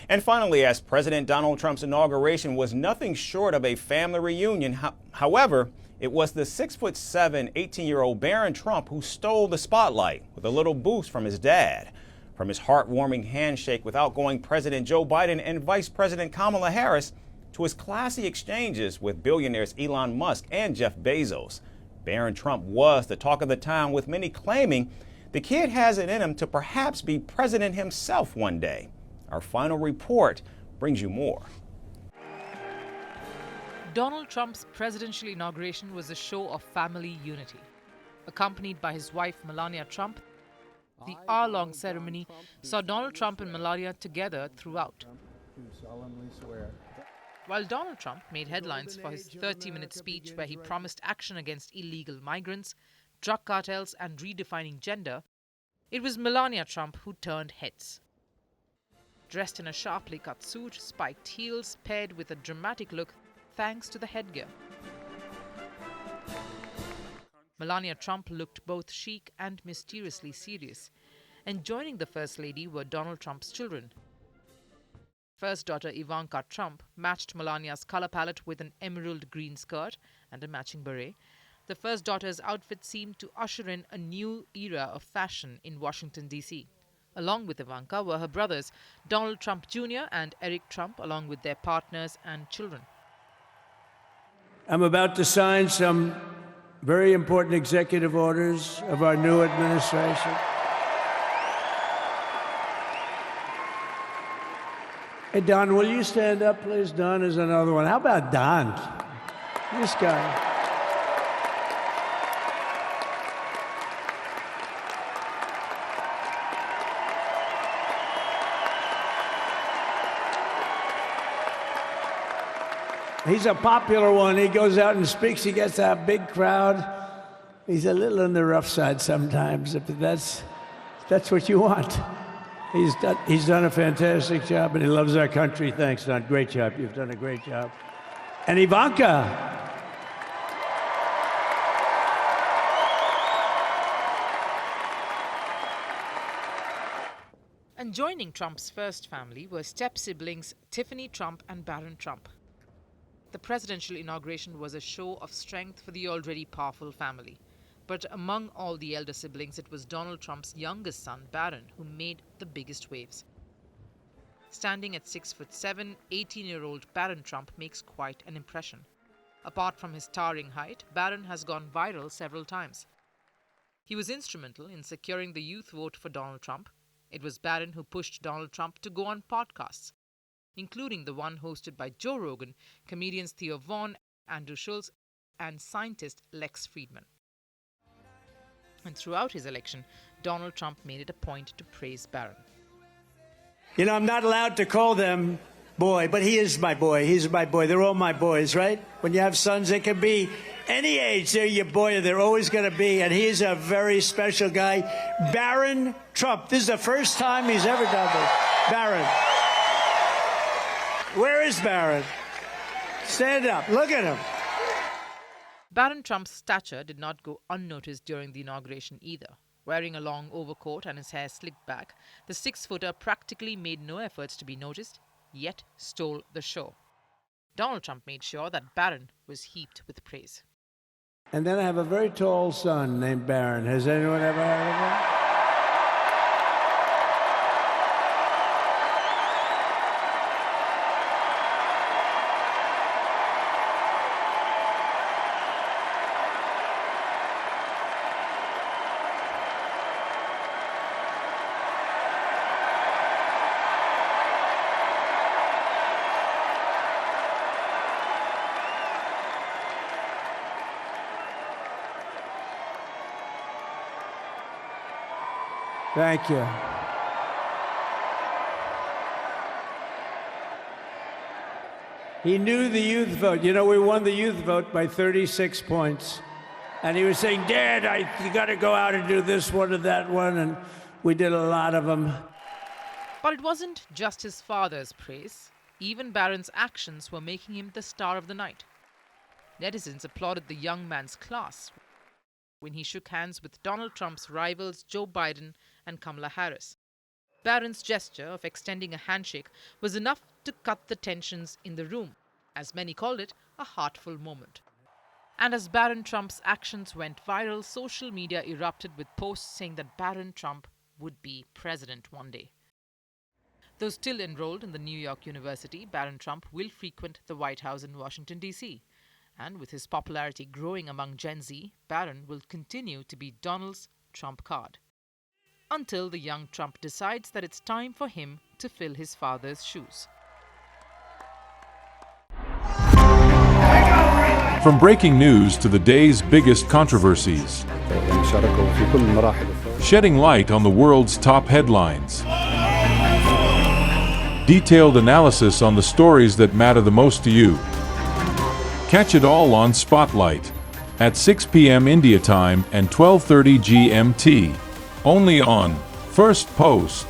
And finally, as President Donald Trump's inauguration was nothing short of a family reunion, however, it was the 6'7", 18-year-old Barron Trump who stole the spotlight with a little boost from his dad. From his heartwarming handshake with outgoing President Joe Biden and Vice President Kamala Harris to his classy exchanges with billionaires Elon Musk and Jeff Bezos, Barron Trump was the talk of the town, with many claiming the kid has it in him to perhaps be president himself one day. Our final report brings you more. Donald Trump's presidential inauguration was a show of family unity. Accompanied by his wife Melania Trump, the hour-long ceremony saw Donald Trump and Melania together throughout. While Donald Trump made headlines for his 30-minute speech where he promised action against illegal migrants, drug cartels, and redefining gender, it was Melania Trump who turned heads. Dressed in a sharply cut suit, spiked heels, paired with a dramatic look thanks to the headgear. Melania Trump looked both chic and mysteriously serious, and joining the First Lady were Donald Trump's children. First daughter Ivanka Trump matched Melania's color palette with an emerald green skirt and a matching beret. The first daughter's outfit seemed to usher in a new era of fashion in Washington, D.C. Along with Ivanka were her brothers, Donald Trump Jr. and Eric Trump, along with their partners and children. I'm about to sign some very important executive orders of our new administration. Hey, Don, will you stand up, please? Don is another one. How about Don? This guy. He's a popular one. He goes out and speaks. He gets a big crowd. He's a little on the rough side sometimes, but that's what you want. He's done a fantastic job, and he loves our country. Thanks, Don. Great job. You've done a great job. And Ivanka. And joining Trump's first family were step-siblings Tiffany Trump and Barron Trump. The presidential inauguration was a show of strength for the already powerful family. But among all the elder siblings, it was Donald Trump's youngest son, Barron, who made the biggest waves. Standing at 6'7", 18-year-old Barron Trump makes quite an impression. Apart from his towering height, Barron has gone viral several times. He was instrumental in securing the youth vote for Donald Trump. It was Barron who pushed Donald Trump to go on podcasts, including the one hosted by Joe Rogan, comedians Theo Vaughn, Andrew Schulz, and scientist Lex Friedman. And throughout his election, Donald Trump made it a point to praise Barron. You know, I'm not allowed to call them boy, but he is my boy. He's my boy. They're all my boys, right? When you have sons, they can be any age. They're your boy. They're always going to be. And he's a very special guy. Barron Trump. This is the first time he's ever done this. Barron. Where is Barron? Stand up. Look at him. Barron Trump's stature did not go unnoticed during the inauguration either. Wearing a long overcoat and his hair slicked back, the 6-footer practically made no efforts to be noticed, yet stole the show. Donald Trump made sure that Barron was heaped with praise. And then I have a very tall son named Barron. Has anyone ever heard of him? Thank you. He knew the youth vote. You know, we won the youth vote by 36 points. And he was saying, Dad, you got to go out and do this one and that one. And we did a lot of them. But it wasn't just his father's praise. Even Barron's actions were making him the star of the night. Netizens applauded the young man's class when he shook hands with Donald Trump's rivals Joe Biden and Kamala Harris. Barron's gesture of extending a handshake was enough to cut the tensions in the room, as many called it a heartful moment. And as Barron Trump's actions went viral, social media erupted with posts saying that Barron Trump would be president one day. Though still enrolled in the New York University, Barron Trump will frequent the White House in Washington, D.C. And with his popularity growing among Gen Z, Barron will continue to be Donald's Trump card, until the young Trump decides that it's time for him to fill his father's shoes. From breaking news to the day's biggest controversies, shedding light on the world's top headlines, detailed analysis on the stories that matter the most to you. Catch it all on Spotlight at 6 p.m. India time and 12:30 GMT, only on Firstpost.